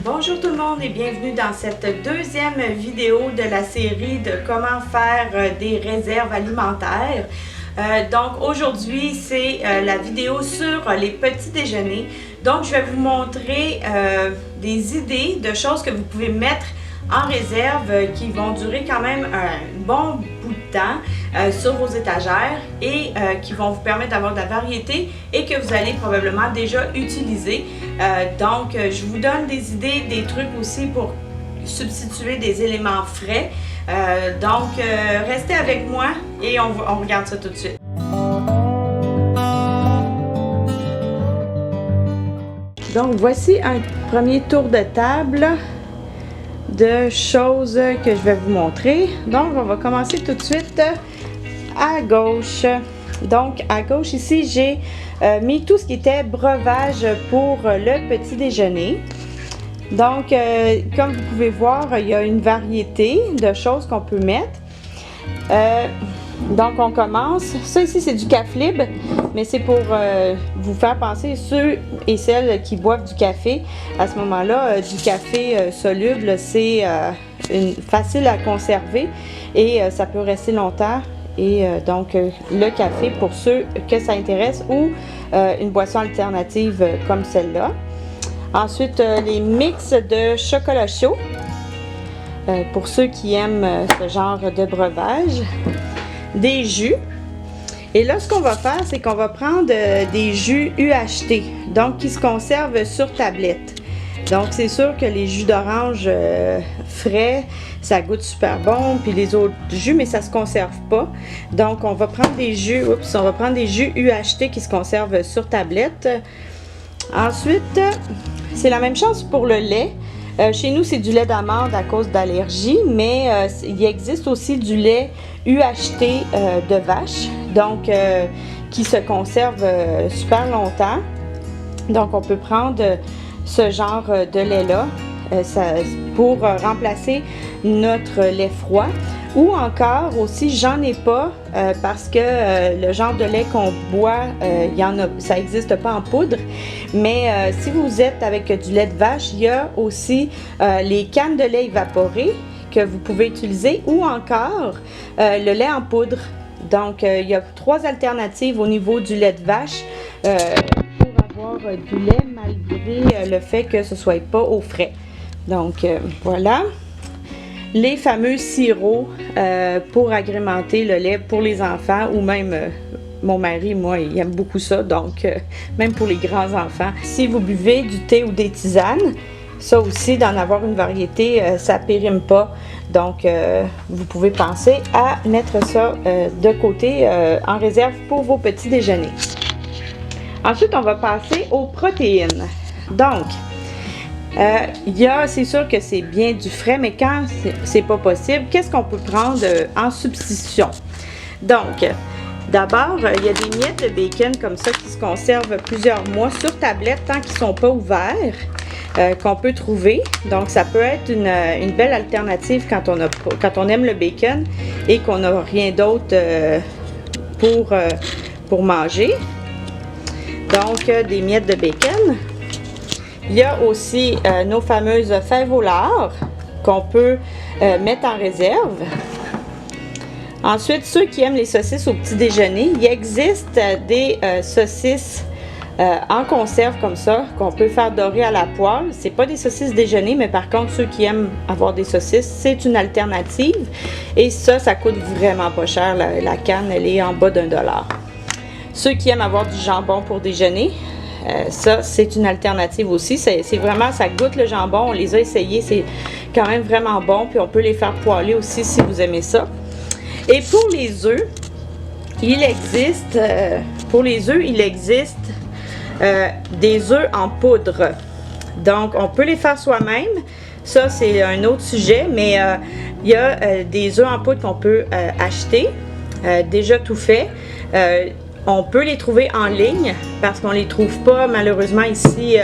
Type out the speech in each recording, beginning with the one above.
Bonjour tout le monde et bienvenue dans cette deuxième vidéo de la série de comment faire des réserves alimentaires. Donc aujourd'hui c'est la vidéo sur les petits déjeuners. Donc je vais vous montrer des idées de choses que vous pouvez mettre en réserve qui vont durer quand même un bon bout de temps sur vos étagères et qui vont vous permettre d'avoir de la variété et que vous allez probablement déjà utiliser. Donc je vous donne des idées, des trucs aussi pour substituer des éléments frais. Donc restez avec moi et on regarde ça tout de suite. Donc voici un premier tour de table de choses que je vais vous montrer. Donc on va commencer tout de suite à gauche. Donc à gauche ici j'ai mis tout ce qui était breuvage pour le petit déjeuner. Donc comme vous pouvez voir, il y a une variété de choses qu'on peut mettre. Donc on commence, ça ici c'est du Caflib, mais c'est pour vous faire penser ceux et celles qui boivent du café. À ce moment-là, du café soluble, c'est facile à conserver et ça peut rester longtemps. Et donc le café pour ceux que ça intéresse ou une boisson alternative comme celle-là. Ensuite les mix de chocolat chaud pour ceux qui aiment ce genre de breuvage. Des jus. Et là, ce qu'on va faire, c'est qu'on va prendre des jus UHT, donc qui se conservent sur tablette. Donc, c'est sûr que les jus d'orange frais, ça goûte super bon, puis les autres jus, mais ça se conserve pas. Donc, on va prendre des jus, UHT qui se conservent sur tablette. Ensuite, c'est la même chose pour le lait. Chez nous, c'est du lait d'amande à cause d'allergie, mais il existe aussi du lait UHT de vache, donc qui se conserve super longtemps. Donc, on peut prendre ce genre de lait-là pour remplacer notre lait froid. Ou encore aussi, j'en ai pas parce que le genre de lait qu'on boit, ça n'existe pas en poudre. Mais si vous êtes avec du lait de vache, il y a aussi les cannes de lait évaporé que vous pouvez utiliser ou encore le lait en poudre. Donc, il y a 3 alternatives au niveau du lait de vache pour avoir du lait malgré le fait que ce ne soit pas au frais. Donc, voilà. Les fameux sirops pour agrémenter le lait pour les enfants ou même mon mari, moi, il aime beaucoup ça, donc même pour les grands enfants. Si vous buvez du thé ou des tisanes, ça aussi, d'en avoir une variété, ça périme pas. Donc, vous pouvez penser à mettre ça de côté en réserve pour vos petits déjeuners. Ensuite, on va passer aux protéines. Donc, c'est sûr que c'est bien du frais, mais quand c'est pas possible, qu'est-ce qu'on peut prendre en substitution? Donc, d'abord, il y a des miettes de bacon comme ça qui se conservent plusieurs mois sur tablette tant qu'ils sont pas ouverts, qu'on peut trouver. Donc, ça peut être une belle alternative quand on aime le bacon et qu'on n'a rien d'autre pour manger. Donc, des miettes de bacon. Il y a aussi nos fameuses fèves au lard qu'on peut mettre en réserve. Ensuite, ceux qui aiment les saucisses au petit déjeuner, il existe des saucisses en conserve comme ça qu'on peut faire dorer à la poêle. C'est pas des saucisses déjeuner, mais par contre, ceux qui aiment avoir des saucisses, c'est une alternative. Et ça coûte vraiment pas cher. La canne, elle est en bas d'1 $. Ceux qui aiment avoir du jambon pour déjeuner, ça, c'est une alternative aussi. C'est vraiment, ça goûte le jambon. On les a essayés, c'est quand même vraiment bon. Puis on peut les faire poêler aussi si vous aimez ça. Et pour les œufs, il existe des œufs en poudre. Donc, on peut les faire soi-même. Ça, c'est un autre sujet. Mais il y a des œufs en poudre qu'on peut acheter, déjà tout fait. On peut les trouver en ligne parce qu'on ne les trouve pas malheureusement ici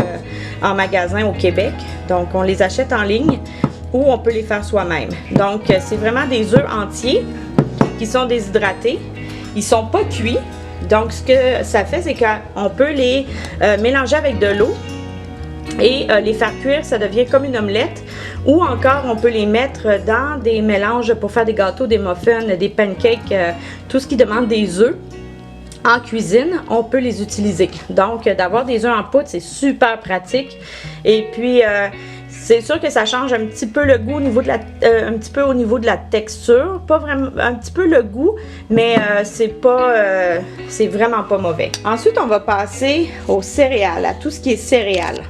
en magasin au Québec. Donc, on les achète en ligne ou on peut les faire soi-même. Donc, c'est vraiment des œufs entiers qui sont déshydratés. Ils ne sont pas cuits. Donc, ce que ça fait, c'est qu'on peut les mélanger avec de l'eau et les faire cuire, ça devient comme une omelette. Ou encore, on peut les mettre dans des mélanges pour faire des gâteaux, des muffins, des pancakes, tout ce qui demande des œufs. En cuisine, on peut les utiliser. Donc, d'avoir des œufs en poudre, c'est super pratique. Et puis, c'est sûr que ça change un petit peu le goût au niveau de un petit peu au niveau de la texture. Pas vraiment, un petit peu le goût, mais c'est vraiment pas mauvais. Ensuite, on va passer aux céréales, à tout ce qui est céréales.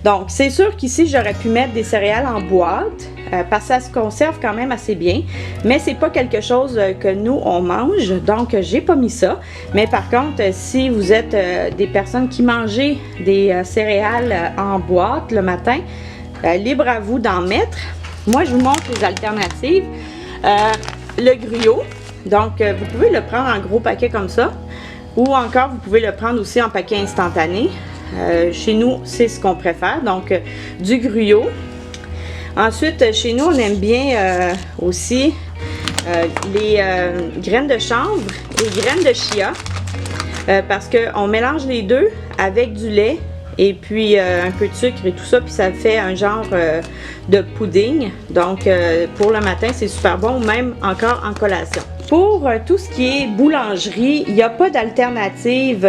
Donc, c'est sûr qu'ici, j'aurais pu mettre des céréales en boîte parce que ça se conserve quand même assez bien. Mais c'est pas quelque chose que nous, on mange. Donc, j'ai pas mis ça. Mais par contre, si vous êtes des personnes qui mangent des céréales en boîte le matin, libre à vous d'en mettre. Moi, je vous montre les alternatives. Le gruau. Donc, vous pouvez le prendre en gros paquet comme ça. Ou encore, vous pouvez le prendre aussi en paquet instantané. Chez nous, c'est ce qu'on préfère, donc du gruau. Ensuite, chez nous, on aime bien aussi les graines de chanvre, les graines de chia, parce qu'on mélange les deux avec du lait et puis un peu de sucre et tout ça, puis ça fait un genre de pudding. Donc, pour le matin, c'est super bon, même encore en collation. Pour tout ce qui est boulangerie, il n'y a pas d'alternative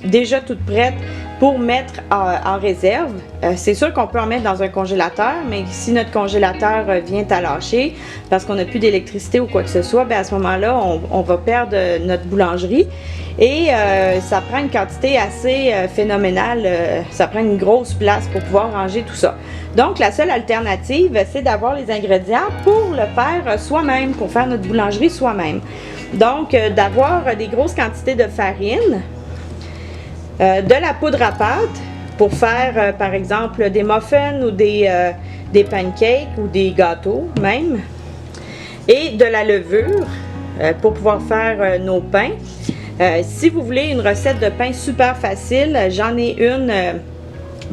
déjà toute prête pour mettre en réserve. C'est sûr qu'on peut en mettre dans un congélateur, mais si notre congélateur vient à lâcher parce qu'on n'a plus d'électricité ou quoi que ce soit, bien à ce moment-là, on va perdre notre boulangerie. Et ça prend une quantité assez phénoménale, ça prend une grosse place pour pouvoir ranger tout ça. Donc, la seule alternative, c'est d'avoir les ingrédients pour le faire soi-même, pour faire notre boulangerie soi-même. Donc, d'avoir des grosses quantités de farine, de la poudre à pâte pour faire, par exemple, des muffins ou des pancakes ou des gâteaux même, et de la levure pour pouvoir faire nos pains. Si vous voulez une recette de pain super facile, j'en ai une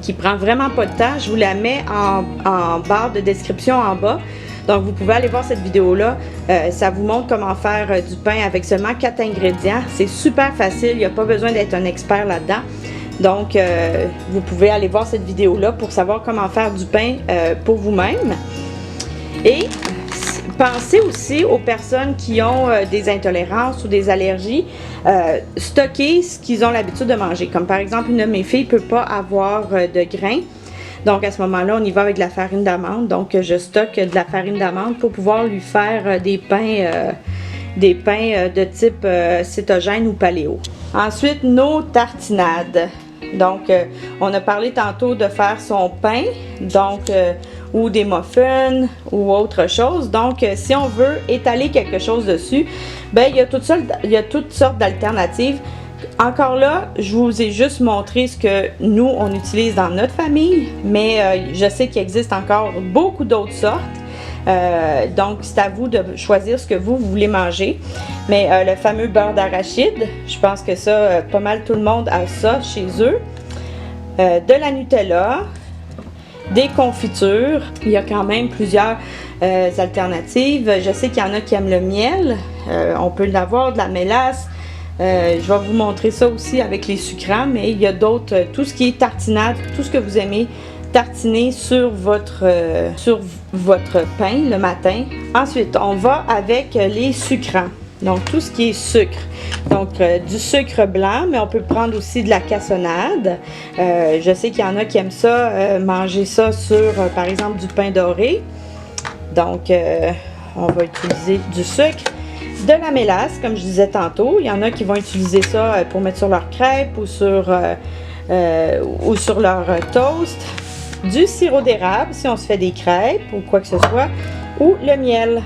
qui prend vraiment pas de temps. Je vous la mets en barre de description en bas. Donc, vous pouvez aller voir cette vidéo-là. Ça vous montre comment faire du pain avec seulement 4 ingrédients. C'est super facile. Il n'y a pas besoin d'être un expert là-dedans. Donc, vous pouvez aller voir cette vidéo-là pour savoir comment faire du pain pour vous-même. Et pensez aussi aux personnes qui ont des intolérances ou des allergies. Stocker ce qu'ils ont l'habitude de manger. Comme par exemple, une de mes filles ne peut pas avoir de grains. Donc, à ce moment-là, on y va avec de la farine d'amande. Donc, je stocke de la farine d'amande pour pouvoir lui faire des pains de type cétogène ou paléo. Ensuite, nos tartinades. Donc, on a parlé tantôt de faire son pain, donc, ou des muffins ou autre chose. Donc, si on veut étaler quelque chose dessus, ben il y a toutes sortes d'alternatives. Encore là, je vous ai juste montré ce que nous, on utilise dans notre famille, mais je sais qu'il existe encore beaucoup d'autres sortes. Donc, c'est à vous de choisir ce que vous voulez manger. Mais le fameux beurre d'arachide, je pense que ça, pas mal tout le monde a ça chez eux. De la Nutella, des confitures. Il y a quand même plusieurs alternatives. Je sais qu'il y en a qui aiment le miel. On peut l'avoir, de la mélasse. Je vais vous montrer ça aussi avec les sucrants, mais il y a d'autres, tout ce qui est tartinade, tout ce que vous aimez tartiner sur votre pain le matin. Ensuite, on va avec les sucrants, donc tout ce qui est sucre. Donc, du sucre blanc, mais on peut prendre aussi de la cassonade. Je sais qu'il y en a qui aiment ça, manger ça sur, par exemple, du pain doré. Donc, on va utiliser du sucre. De la mélasse, comme je disais tantôt. Il y en a qui vont utiliser ça pour mettre sur leurs crêpes ou sur leur toast. Du sirop d'érable, si on se fait des crêpes ou quoi que ce soit. Ou le miel.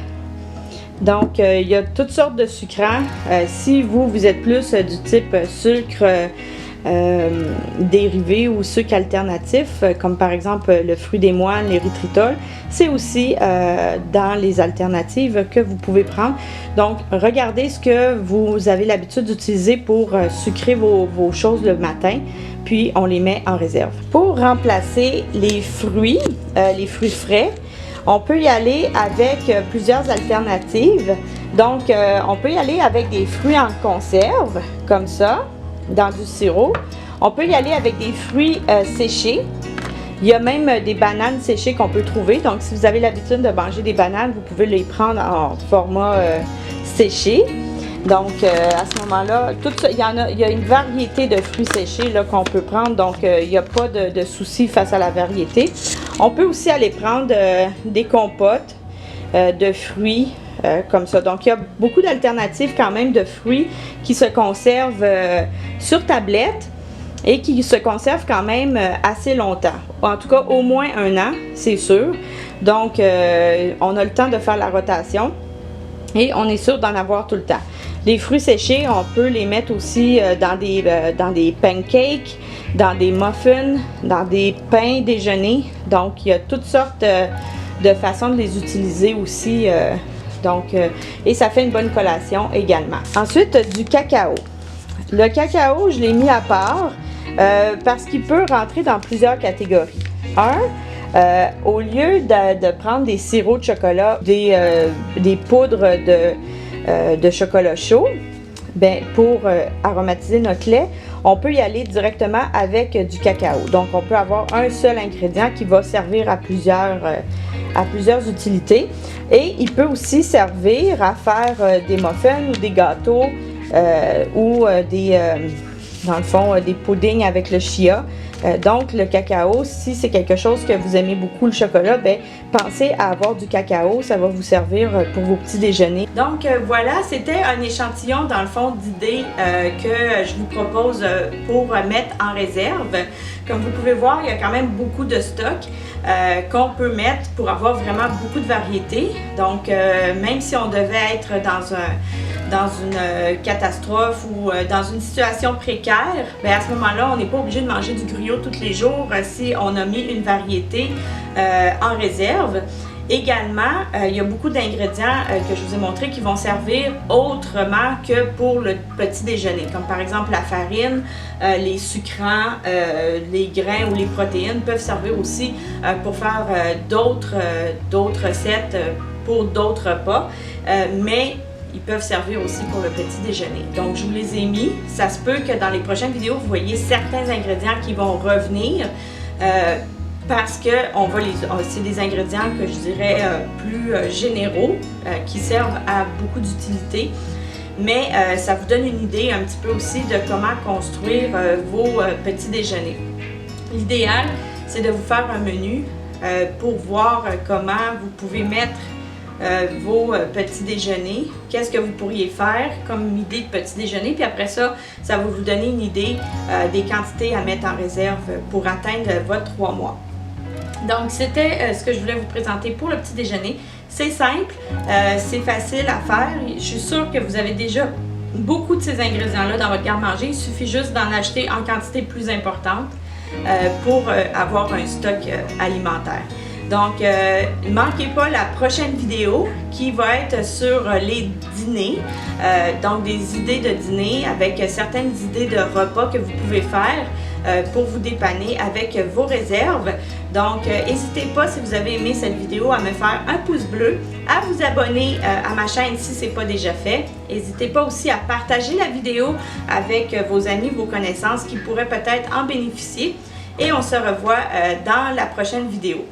Donc, il y a toutes sortes de sucrants. Si vous êtes plus du type sucre dérivés ou sucre alternatif, comme par exemple le fruit des moines, l'érythritol, c'est aussi dans les alternatives que vous pouvez prendre. Donc, regardez ce que vous avez l'habitude d'utiliser pour sucrer vos choses le matin, puis on les met en réserve. Pour remplacer les fruits frais, on peut y aller avec plusieurs alternatives. Donc, on peut y aller avec des fruits en conserve, comme ça, dans du sirop. On peut y aller avec des fruits séchés. Il y a même des bananes séchées qu'on peut trouver. Donc, si vous avez l'habitude de manger des bananes, vous pouvez les prendre en format séché. Donc, à ce moment-là, il y a une variété de fruits séchés qu'on peut prendre. Donc, il n'y a pas de souci face à la variété. On peut aussi aller prendre des compotes de fruits comme ça. Donc, il y a beaucoup d'alternatives quand même de fruits qui se conservent sur tablette et qui se conservent quand même assez longtemps. En tout cas, au moins 1 an, c'est sûr. Donc, on a le temps de faire la rotation et on est sûr d'en avoir tout le temps. Les fruits séchés, on peut les mettre aussi dans des pancakes, dans des muffins, dans des pains déjeuner. Donc, il y a toutes sortes de façons de les utiliser aussi. Et ça fait une bonne collation également. Ensuite, du cacao. Le cacao, je l'ai mis à part parce qu'il peut rentrer dans plusieurs catégories. Au lieu de prendre des sirops de chocolat, des poudres de chocolat chaud, pour aromatiser notre lait, on peut y aller directement avec du cacao. Donc, on peut avoir un seul ingrédient qui va servir à plusieurs utilités. Et il peut aussi servir à faire des muffins ou des gâteaux ou dans le fond, des puddings avec le chia. Donc, le cacao, si c'est quelque chose que vous aimez beaucoup, le chocolat, pensez à avoir du cacao. Ça va vous servir pour vos petits déjeuners. Donc, voilà, c'était un échantillon, dans le fond, d'idées que je vous propose pour mettre en réserve. Comme vous pouvez voir, il y a quand même beaucoup de stock qu'on peut mettre pour avoir vraiment beaucoup de variétés. Donc, même si on devait être dans une catastrophe ou dans une situation précaire, à ce moment-là, on n'est pas obligé de manger du griot tous les jours si on a mis une variété en réserve. Également, il y a beaucoup d'ingrédients que je vous ai montrés qui vont servir autrement que pour le petit déjeuner, comme par exemple la farine, les sucrants, les grains ou les protéines peuvent servir aussi pour faire d'autres recettes pour d'autres repas, mais ils peuvent servir aussi pour le petit déjeuner. Donc, je vous les ai mis. Ça se peut que dans les prochaines vidéos, vous voyez certains ingrédients qui vont revenir parce que c'est des ingrédients que je dirais plus généraux qui servent à beaucoup d'utilité. Mais ça vous donne une idée un petit peu aussi de comment construire vos petits déjeuners. L'idéal, c'est de vous faire un menu pour voir comment vous pouvez mettre vos petits déjeuners, qu'est-ce que vous pourriez faire comme idée de petit déjeuner, puis après ça, ça va vous donner une idée des quantités à mettre en réserve pour atteindre votre 3 mois. Donc, c'était ce que je voulais vous présenter pour le petit déjeuner. C'est simple, c'est facile à faire. Je suis sûre que vous avez déjà beaucoup de ces ingrédients-là dans votre garde-manger. Il suffit juste d'en acheter en quantité plus importante pour avoir un stock alimentaire. Donc, ne manquez pas la prochaine vidéo qui va être sur les dîners, donc des idées de dîner avec certaines idées de repas que vous pouvez faire pour vous dépanner avec vos réserves. Donc, n'hésitez pas, si vous avez aimé cette vidéo, à me faire un pouce bleu, à vous abonner à ma chaîne si ce n'est pas déjà fait. N'hésitez pas aussi à partager la vidéo avec vos amis, vos connaissances qui pourraient peut-être en bénéficier. Et on se revoit dans la prochaine vidéo.